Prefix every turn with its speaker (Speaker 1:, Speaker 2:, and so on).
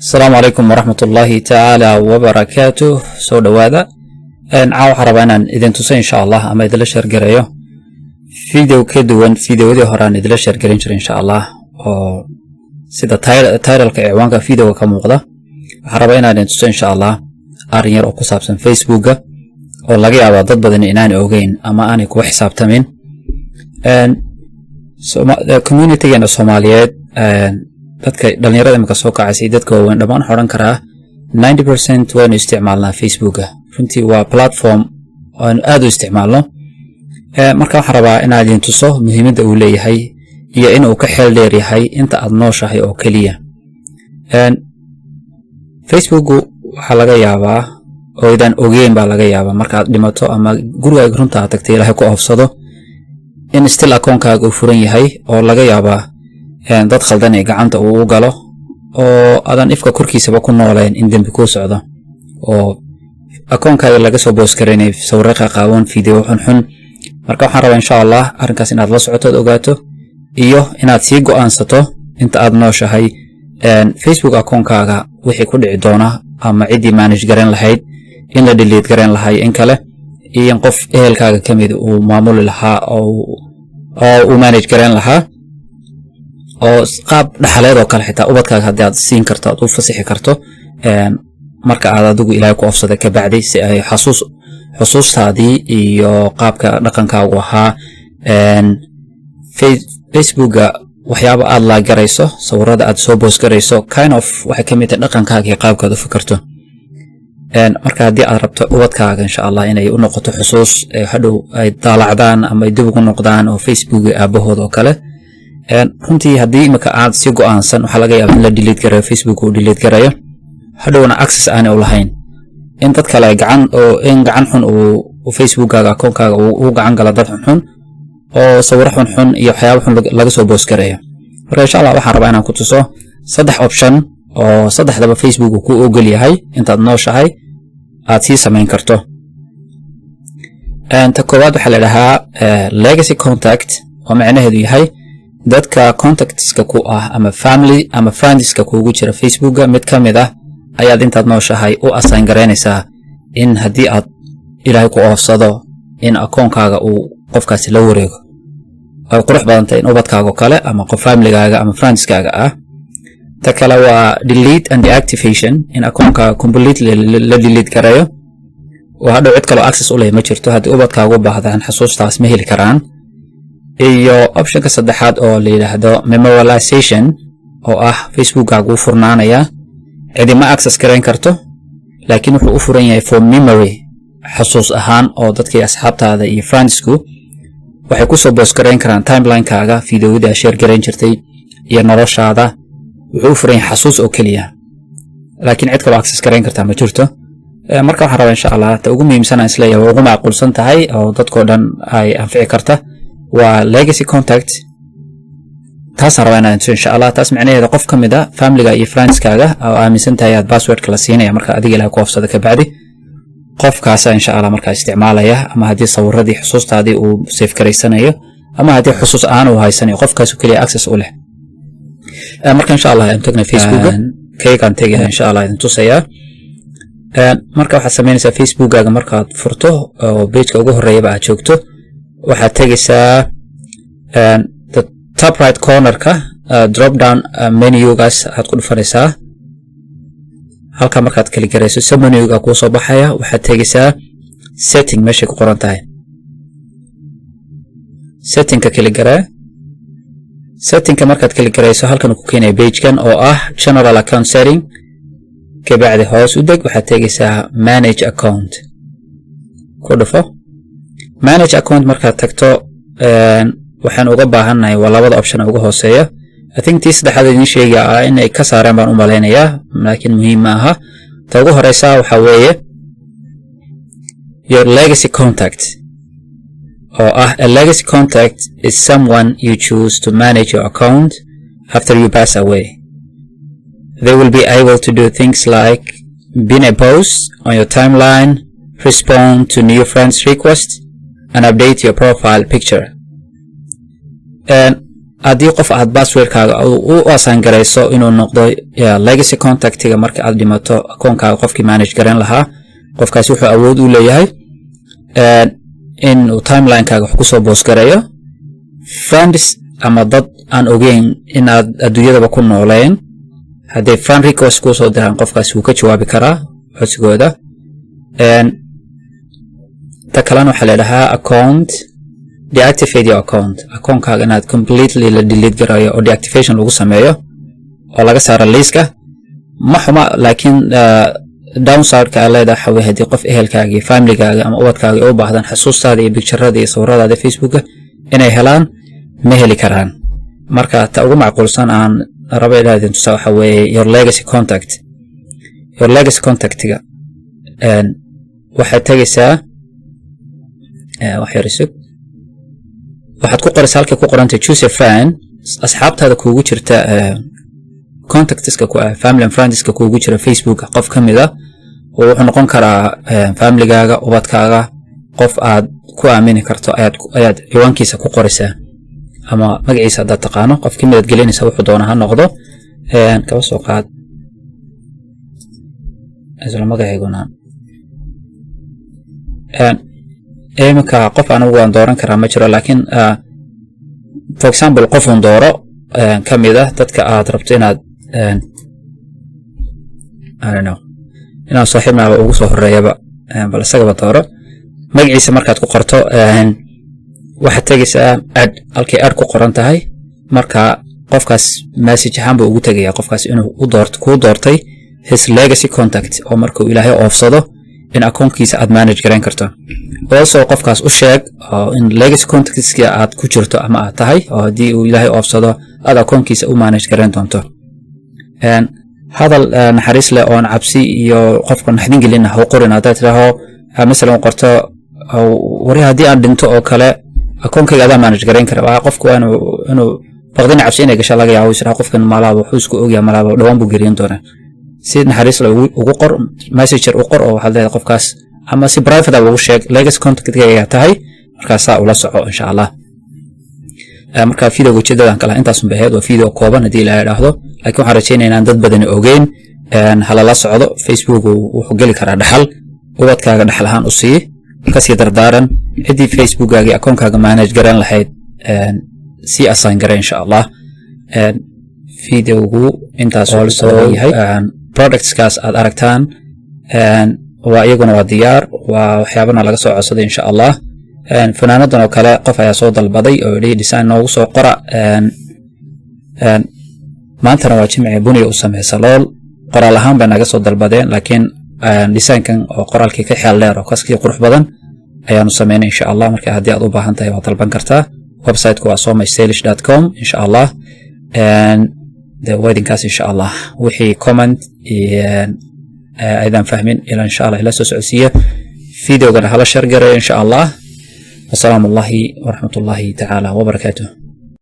Speaker 1: السلام عليكم ورحمة الله تعالى وبركاته. سو دوادا عاو حربانا إذن تسا إن شاء الله أما إذن لشار قرأيو فيديو كدوان فيديو دي هوران إذن لشار قرأينشر إن شاء الله سيدا تايرل كإعوانك فيديو كموغدا حربانا إذن تسا إن شاء الله أرينير أو كسابسن فيسبوك oo laga yaabo dad badan inaan ogeyn ama aan ku xisaabtamin community-ga Soomaaliyeed dadka dhalinyarada imka soo kacay dadka waan dhamaan xoran karaa 90% waan isticmaalnaa Facebook runtii waa platform aan aad u isticmaalno marka waxaan rabaa in aan tuso muhiimadda uu leeyahay iyo in uu ka xeel dheer yahay inta aad nooshahay oo kaliya Facebook waxa laga yaabaa oo idan ogeyn baa laga yaabaa marka aad dhimato ama gurigaaga runta aad tagtay Ilaahay ku oofsado in still account-kaaga uu furan yahay oo laga yaabaa dad khaldan ay gacanta uu galo oo adan ifka korkiisaba ku nooleen in dambi ku socdo oo account-kaaga laga soo boos kareynay sawirka qaawan video xun marka waxaan rabaa insha Allah arrinkaas inaad la socoto ogaato iyo inaad sii go'aansato inta aad nooshahay Facebook account-kaaga wixii ku dhici doona ama cidii manage garan lahayd in la delete garan lahay in kale iyo qof ehelkaaga kamid uu maamuli lahaa oo manage garan lahaa oo qaab dhaxaleed oo kale xitaa ubadkaaga hadii aad siin karto aad u fasixi karto marka aad adigu Ilaahay ku oofsada ka bacdi si ay xusuustaadii iyo qaabka dhaqankaagu ahaa Facebooka waxyaabo aad la garayso sawirada aad soo boos garayso kind of waxa kamid ah dhaqankaaga iyo qaabkaad u fikirto marka hadii aad rabto ubadkaaga insha Allah inay u noqoto xusuus hadhow ay daalacdaan ama ay dib ugu noqdaan oo Facebook aabahood oo kale runtii hadii imika aad si go'aansan waxa laga yaabaa in la delete gareeyo Facebook uu delete gareeyo hadhowna access aan u lahayn in dad kale gacan xun oo Facebook-kaaga account-kaaga uu gacan gala dad xun oo sawir xun iyo waxyaabo xun laga soo boos gareeyo marka insha Allah waxaan rabaa inaan ku tuso saddex option oo saddexdaba Facebook ku ogol yahay intaad nooshahay aad si sameyn karto ta koowaad waxa la dhahaa legacy contact oo macnaheedu yahay dadka contactska ku ah ama family ama friendska kuugu jira Facebook mid kamid ah ayaad intaad nooshahay u assign gareynaysaa in hadii aad Ilaahay ku oofsado in account-kaaga uu qofkaasi la wareego ay qurux badan tahay in ubadkaaga kale ama qof family-gaaga ama friends-kaaga ah ta kale waa delete and deactivation in account-kaaga completely la delete gareeyo oo hadhow cid kale access u leh ma jirto hadii ubadkaaga u baahdaan xasuustaas ma heli karaan iyo option-ka saddexaad oo la yiraahdo memorialization oo ah Facebook-kaaga uu furnaanaya cidi ma access gareyn karto laakiin wuxuu u furan yahay for memory xasuus ahaan oo dadkii asxaabtaada iyo friendsku waxay ku soo boos gareyn karaan timeline-kaaga fiidiyoada share gareyn jirtay iyo noloshaada wuxuu u furan yahay xasuus oo kaliya laakiin cid kale access gareyn karta ma jirto marka waxaan rabaa insha Allah ta ugu muhiimsan aan isleeyahay ugu macquulsan tahay oo dadkoo dhan ay anfici karta waa legacy contact taas rabana insha Allah taas macnaheedu qof kamid ah family-ga iyo friends-kaaga oo aaminsan tahay aad password-ka la siinaya marka adiga Ilaahay ku oofsada ka bacdi qofkaas insha Allah marka isticmaalaya ama hadii sawiradii xusuustaadii uu save gareysanayo ama hadii xusuus aan u haysanayo qofkaas kaliya access u leh marka insha Allah aan tagna Facebook kaygan tagay insha Allah idin tusaya marka waxa sameynaysaa Facebook-gaaga markaad furto oo page-ka ugu horeeyaba aad joogto waxaad tagaysaa the top right corner-ka drop down menu-gaas aad ku dhufanaysaa halka markaad kali gareyso sub menu-ga ku soo baxaya waxaad tagaysaa setting meesha ku qoran tahay setting-ka kali garaa setting-ka markaad kali gareyso halkan ku keenay page-kan oo ah general account setting ka bacdi hoos u deg waxaad tagaysaa manage account ku dhufo manage account markaad tagto waxaan uga baahanahay waa labada option ugu hooseeya I think tii saddexaad idin sheegaya in ay ka saareen baan u maleynayaa laakiin muhiim ma aha ta ugu horeysa waxa weeye your legacy contact or a legacy contact is someone you choose to manage your account after you pass away. They will be able to do things like pin a post on your timeline, respond to new friends' requests, and update your profile picture. haddii qof aad passwordkaaga u assign garayso inuu noqdo legacy contactiga marka aad dhimato akoonkaaga qofkii manage garan lahaa qofkaasi wuxuu awood u leeyahay in uu timelinekaaga wax kusoo boos gareeyo friends ama dad aan ogeyn inaad adduunyadaba ku nooleen hadday friend request kuu soo diraan qofkaasi wuu ka jawaabi karaa codsigooda ta kalena waxaa leedahaa account deactivate your account-kaaga inaad completely la delete garayo oo deactivation lagu sameeyo oo laga saaro liiska ma xuma laakiin downside-ka aad leedahay waxaa weeye haddii qof ehelkaaga iyo familygaaga ama ubadkaaga ay u baahdaan xasuustaada iyo bicturada iyo sawiradaada facebooka inay helaan ma heli karaan marka ta ugu macquulsan aan rabo inaad idin tusaa waxaa weeye your legacy contactiga waxaad tegaysaa waxaad ku qoraysaa halkay ku qorantay choose a friend asxaabtaada kuugu jirta contactska ku ah family and friendska kuugu jira facebook qof ka mid ah oo wuxuu noqon karaa familygaaga ubadkaaga qof aad ku aamini karto ayaad ciwaankiisa ku qoraysaa ama magaciisa haddaad taqaano qof ka mid aad gelinaysa wuxuu doona ha noqdo kaba soo qaad isla magacayguna iminka qof anigu waan dooran karaa ma jiro laakiin for example qofun dooro ka mid ah dadka aad rabto inaad inaan saaxiibnaaga ugu soo horeeyaba bal isagaba dooro magaciisa markaad ku qorto waxaad tegaysaa ad halkay ad ku qoran tahay marka qofkaas message ahaan buu ugu tegayaa qofkaas inuu kuu doortay his legacy contact oo markuu ilaahay oofsado in akoonkiisa aad manage garayn karto also qofkaas u sheeg in legacy contactska aad ku jirto ama aad tahay oo haddii uu ilaahay oofsado aad akoonkiisa u manage garayn doonto hadal naxariis leh oon cabsi iyo qofka naxdin gelina ha qorin haddaad tidhaaho masalan qorto wari haddii aan dhinto oo kale akoonkayga adaa manage garayn kara qofku waa inuu baqdina cabsi inay gasha laga yaabo israa qofkan malaaba wuxuu isku ogyahay malaaba dhawaan buu geriyan doonaa si naxariis leh ugu qor messenger u qor oo waxaad leedahay qofkaas ama si private ah ugu sheeg legacy contactga tahay markaasaa ula soco insha allah marka videoga ujeedadan kale intaas un baheed oo video kooban haddii la yidhaahdo laakiin waxaan rajaynayaa inaan dad badani ogeyn halala socdo facebook wuxuu geli karaa dhaxal ubadkaaga dhaxal ahaan u sii kasii dardaaran ciddii facebookkaaga akoonkaaga manage garan lahayd sii assign gare insha allah videogu intaas oo yahay productskaas aad aragtaan waa iyaguna waa diyaar waa waxyaabana laga soo codsaday insha allah fanaanadan oo kale qof ayaa soo dalbaday oo yidhi design noogu soo qora maantana waa jimci buniga u sameysa lool qoraal ahaan bay naga soo dalbadeen laakiin designkan oo qoraalkii ka xeel dheer oo kaskii qurux badan ayaanu sameynay insha allah marka haddii aad u baahan tahay waad dalban kartaa website-ku waa somastylish.com insha allah weddingkaas insha allah wixii comment aydan fahmin ila insha allah ila soo socodsiiya videogana hala share gareeyo insha allah wasalaamu allahi waraxmatullahi tacaala wabarakaatuh